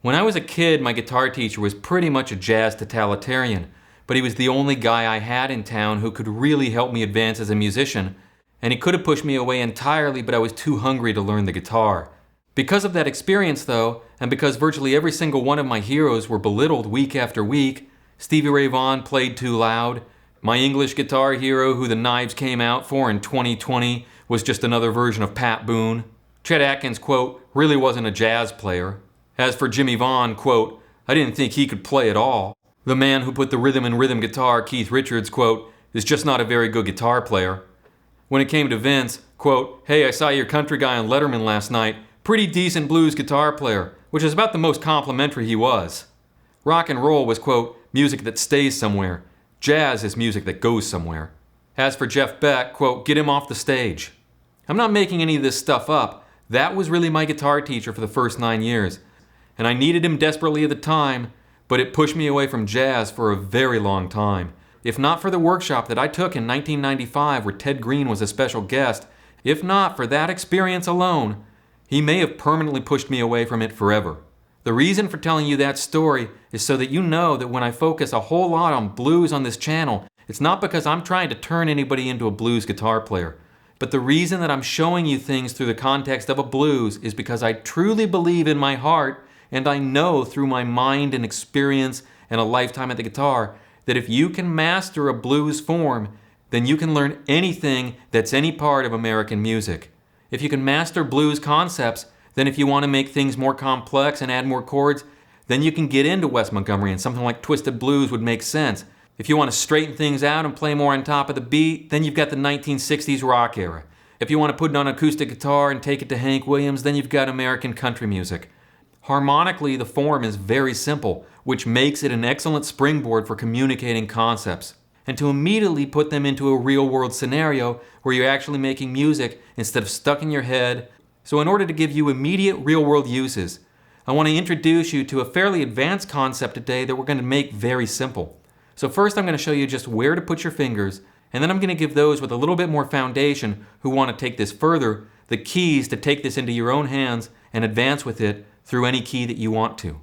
When I was a kid, my guitar teacher was pretty much a jazz totalitarian, but he was the only guy I had in town who could really help me advance as a musician, and he could have pushed me away entirely, but I was too hungry to learn the guitar. Because of that experience though, and because virtually every single one of my heroes were belittled week after week, Stevie Ray Vaughan played too loud, my English guitar hero who the knives came out for in 2020 was just another version of Pat Boone, Chet Atkins, quote, really wasn't a jazz player. As for Jimmy Vaughan, quote, I didn't think he could play at all. The man who put the rhythm in rhythm guitar, Keith Richards, quote, is just not a very good guitar player. When it came to Vince, quote, hey, I saw your country guy on Letterman last night, pretty decent blues guitar player, which is about the most complimentary he was. Rock and roll was, quote, music that stays somewhere. Jazz is music that goes somewhere. As for Jeff Beck, quote, get him off the stage. I'm not making any of this stuff up. That was really my guitar teacher for the first 9 years. And I needed him desperately at the time, but it pushed me away from jazz for a very long time. If not for the workshop that I took in 1995 where Ted Green was a special guest, if not for that experience alone, he may have permanently pushed me away from it forever. The reason for telling you that story is so that you know that when I focus a whole lot on blues on this channel, it's not because I'm trying to turn anybody into a blues guitar player. But the reason that I'm showing you things through the context of a blues is because I truly believe in my heart, and I know through my mind and experience and a lifetime at the guitar, that if you can master a blues form, then you can learn anything that's any part of American music. If you can master blues concepts, then if you want to make things more complex and add more chords, then you can get into Wes Montgomery and something like Twisted Blues would make sense. If you want to straighten things out and play more on top of the beat, then you've got the 1960s rock era. If you want to put it on acoustic guitar and take it to Hank Williams, then you've got American country music. Harmonically, the form is very simple, which makes it an excellent springboard for communicating concepts, and to immediately put them into a real-world scenario where you're actually making music instead of stuck in your head. So in order to give you immediate real-world uses, I want to introduce you to a fairly advanced concept today that we're going to make very simple. So first I'm going to show you just where to put your fingers, and then I'm going to give those with a little bit more foundation who want to take this further the keys to take this into your own hands and advance with it through any key that you want to.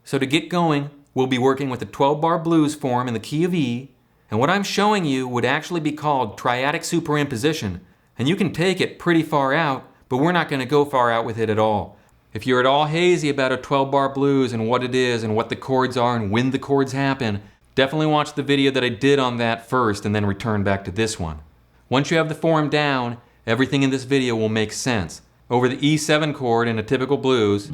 So to get going, we'll be working with the 12-bar blues form in the key of E, and what I'm showing you would actually be called triadic superimposition, and you can take it pretty far out, but we're not going to go far out with it at all. If you're at all hazy about a 12-bar blues and what it is and what the chords are and when the chords happen, definitely watch the video that I did on that first and then return back to this one. Once you have the form down, everything in this video will make sense. Over the E7 chord in a typical blues,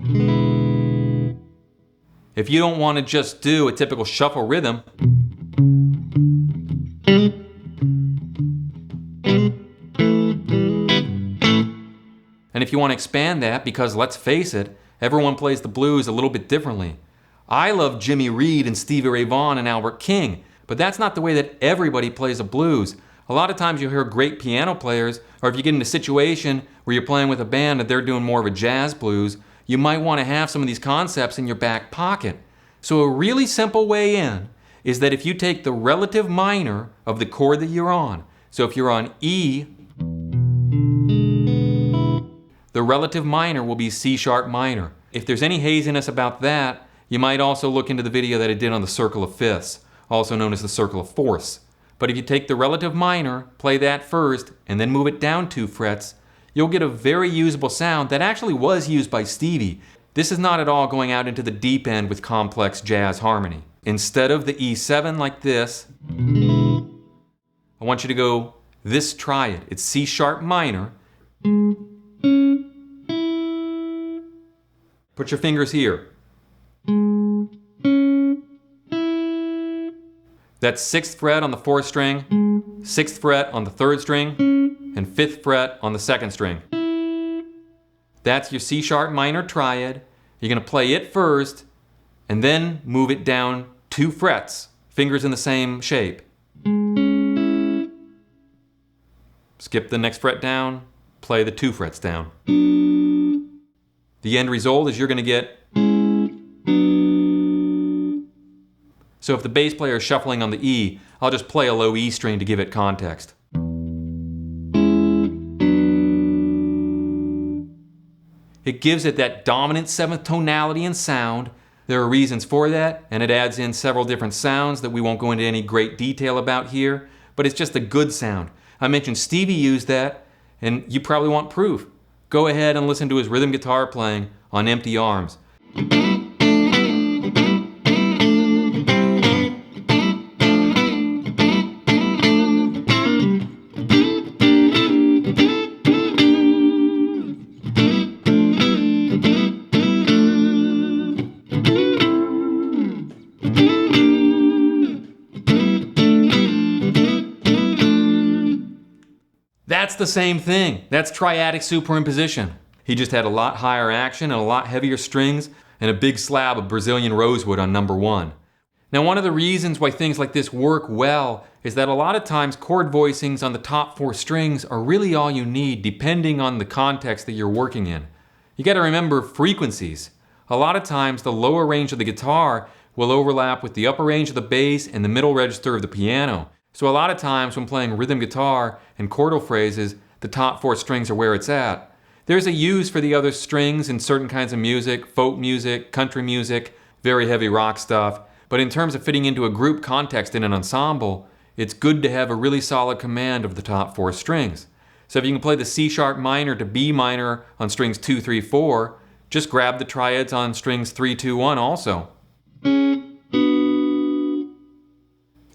if you don't want to just do a typical shuffle rhythm, and if you want to expand that, because let's face it, everyone plays the blues a little bit differently. I love Jimmy Reed and Stevie Ray Vaughan and Albert King, but that's not the way that everybody plays a blues. A lot of times you'll hear great piano players, or if you get in a situation where you're playing with a band and they're doing more of a jazz blues, you might want to have some of these concepts in your back pocket. So a really simple way in is that if you take the relative minor of the chord that you're on, so if you're on E, the relative minor will be C sharp minor. If there's any haziness about that, you might also look into the video that I did on the circle of fifths, also known as the circle of fourths. But if you take the relative minor, play that first, and then move it down 2 frets, you'll get a very usable sound that actually was used by Stevie. This is not at all going out into the deep end with complex jazz harmony. Instead of the E7 like this, I want you to go this triad. It's C sharp minor. Put your fingers here. That's 6th fret on the 4th string, 6th fret on the 3rd string, and 5th fret on the 2nd string. That's your C sharp minor triad. You're going to play it first, and then move it down 2 frets, fingers in the same shape. Skip the next fret down, play the 2 frets down. The end result is you're going to get. So if the bass player is shuffling on the E, I'll just play a low E string to give it context. It gives it that dominant 7th tonality and sound, There are reasons for that, and it adds in several different sounds that we won't go into any great detail about here, but it's just a good sound. I mentioned Stevie used that, and you probably want proof. Go ahead and listen to his rhythm guitar playing on Empty Arms. That's the same thing. That's triadic superimposition. He just had a lot higher action and a lot heavier strings and a big slab of Brazilian rosewood on number 1. Now, one of the reasons why things like this work well is that a lot of times chord voicings on the top 4 strings are really all you need depending on the context that you're working in. You got to remember frequencies. A lot of times the lower range of the guitar will overlap with the upper range of the bass and the middle register of the piano. So a lot of times when playing rhythm guitar and chordal phrases, the top 4 strings are where it's at. There's a use for the other strings in certain kinds of music, folk music, country music, very heavy rock stuff. But in terms of fitting into a group context in an ensemble, it's good to have a really solid command of the top 4 strings. So if you can play the C sharp minor to B minor on strings 2, 3, 4, just grab the triads on strings 3, 2, 1 also.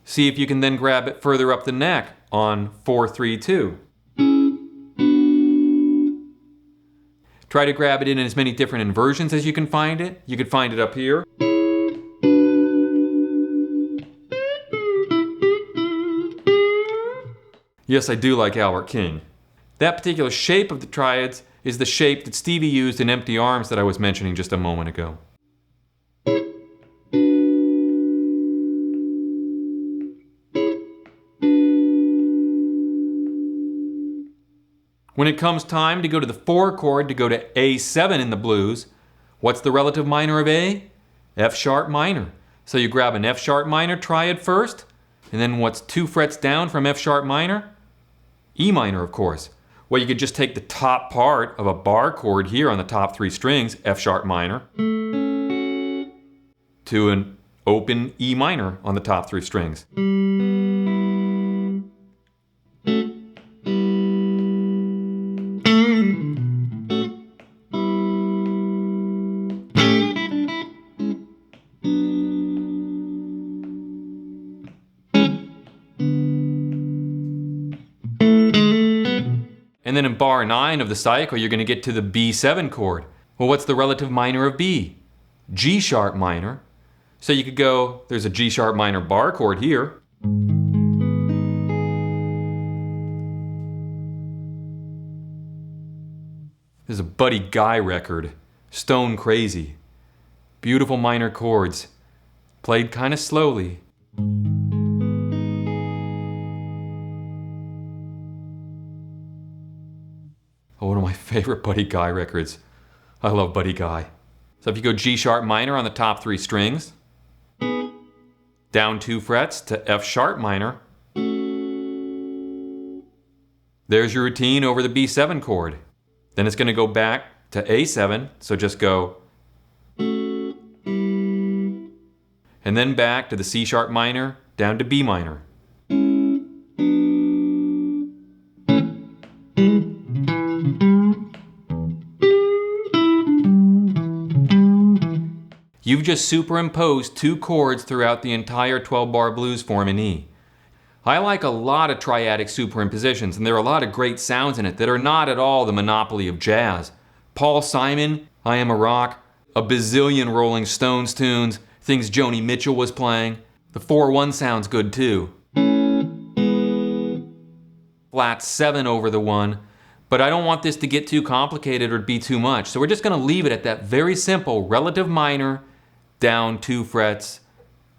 See if you can then grab it further up the neck on 4, 3, 2. Try to grab it in as many different inversions as you can find it. You could find it up here. Yes, I do like Albert King. That particular shape of the triads is the shape that Stevie used in Empty Arms that I was mentioning just a moment ago. When it comes time to go to the 4 chord to go to A7 in the blues, what's the relative minor of A? F sharp minor. So you grab an F sharp minor triad first, and then what's 2 frets down from F sharp minor? E minor, of course. Well, you could just take the top part of a bar chord here on the top 3 strings, F sharp minor, to an open E minor on the top 3 strings. And then in bar 9 of the cycle, you're going to get to the B7 chord. Well, what's the relative minor of B? G sharp minor. So you could go, there's a G sharp minor bar chord here. This is a Buddy Guy record. Stone Crazy. Beautiful minor chords. Played kind of slowly. One of my favorite Buddy Guy records. I love Buddy Guy. So if you go G sharp minor on the top 3 strings, down 2 frets to F sharp minor, there's your routine over the B7 chord. Then it's going to go back to A7, so just go, and then back to the C sharp minor, down to B minor. You've just superimposed 2 chords throughout the entire 12-bar blues form in E. I like a lot of triadic superimpositions, and there are a lot of great sounds in it that are not at all the monopoly of jazz. Paul Simon, I Am a Rock, a bazillion Rolling Stones tunes, things Joni Mitchell was playing. The 4-1 sounds good too. Flat 7 over the 1, but I don't want this to get too complicated or be too much, so we're just going to leave it at that very simple relative minor, down 2 frets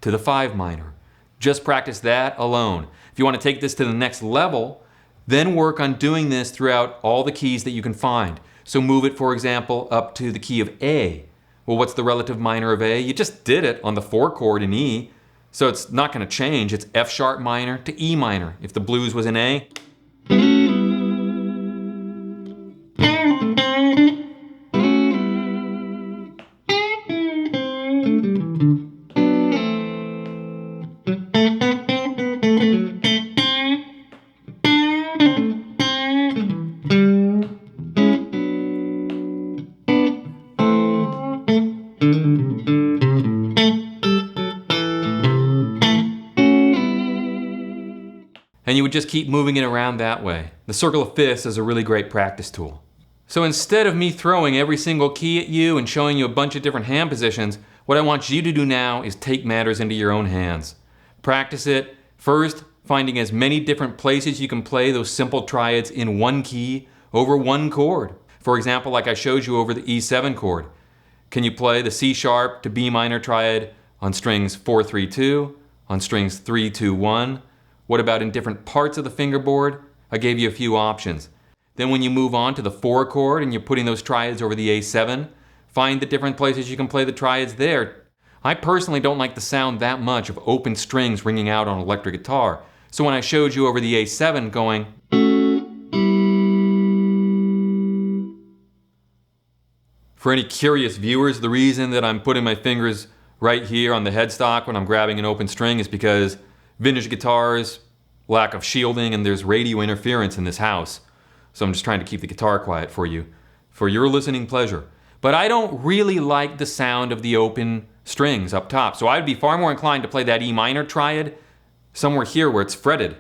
to the 5 minor. Just practice that alone. If you want to take this to the next level, then work on doing this throughout all the keys that you can find. So move it, for example, up to the key of A. Well, what's the relative minor of A? You just did it on the 4 chord in E, so it's not going to change. It's F sharp minor to E minor. If the blues was in A, just keep moving it around that way. The circle of fifths is a really great practice tool. So instead of me throwing every single key at you and showing you a bunch of different hand positions, what I want you to do now is take matters into your own hands. Practice it, first finding as many different places you can play those simple triads in one key over one chord. For example, like I showed you over the E7 chord. Can you play the C sharp to B minor triad on strings 4-3-2, on strings 3-2-1? What about in different parts of the fingerboard? I gave you a few options. Then when you move on to the 4 chord and you're putting those triads over the A7, find the different places you can play the triads there. I personally don't like the sound that much of open strings ringing out on electric guitar. So when I showed you over the A7 going, for any curious viewers, the reason that I'm putting my fingers right here on the headstock when I'm grabbing an open string is because vintage guitars, lack of shielding, and there's radio interference in this house. So I'm just trying to keep the guitar quiet for you, for your listening pleasure. But I don't really like the sound of the open strings up top. So I'd be far more inclined to play that E minor triad somewhere here where it's fretted.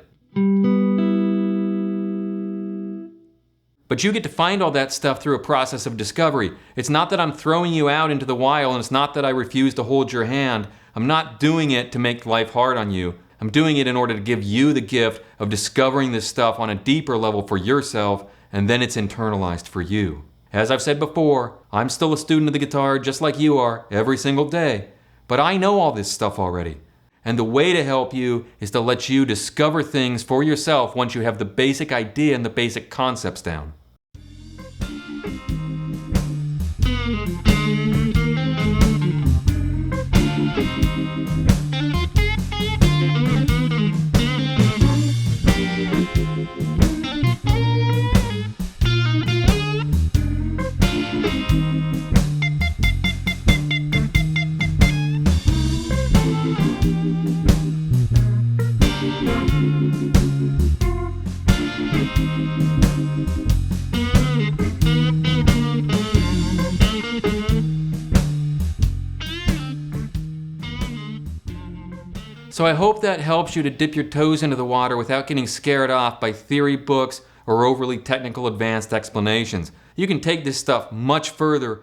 But you get to find all that stuff through a process of discovery. It's not that I'm throwing you out into the wild, and it's not that I refuse to hold your hand. I'm not doing it to make life hard on you. I'm doing it in order to give you the gift of discovering this stuff on a deeper level for yourself, and then it's internalized for you. As I've said before, I'm still a student of the guitar just like you are every single day. But I know all this stuff already. And the way to help you is to let you discover things for yourself once you have the basic idea and the basic concepts down. So I hope that helps you to dip your toes into the water without getting scared off by theory books or overly technical advanced explanations. You can take this stuff much further.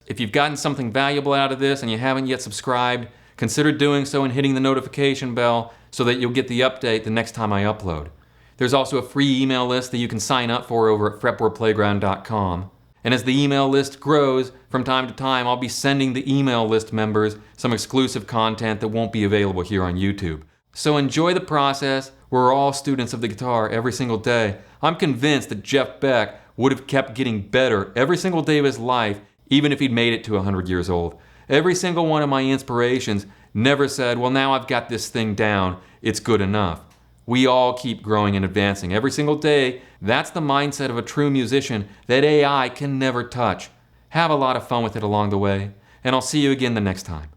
If you've gotten something valuable out of this and you haven't yet subscribed, consider doing so and hitting the notification bell so that you'll get the update the next time I upload. There's also a free email list that you can sign up for over at fretboardplayground.com. And as the email list grows, from time to time I'll be sending the email list members some exclusive content that won't be available here on YouTube. So enjoy the process. We're all students of the guitar every single day. I'm convinced that Jeff Beck would have kept getting better every single day of his life, even if he'd made it to 100 years old. Every single one of my inspirations never said, well, now I've got this thing down, it's good enough. We all keep growing and advancing every single day. That's the mindset of a true musician that AI can never touch. Have a lot of fun with it along the way, and I'll see you again the next time.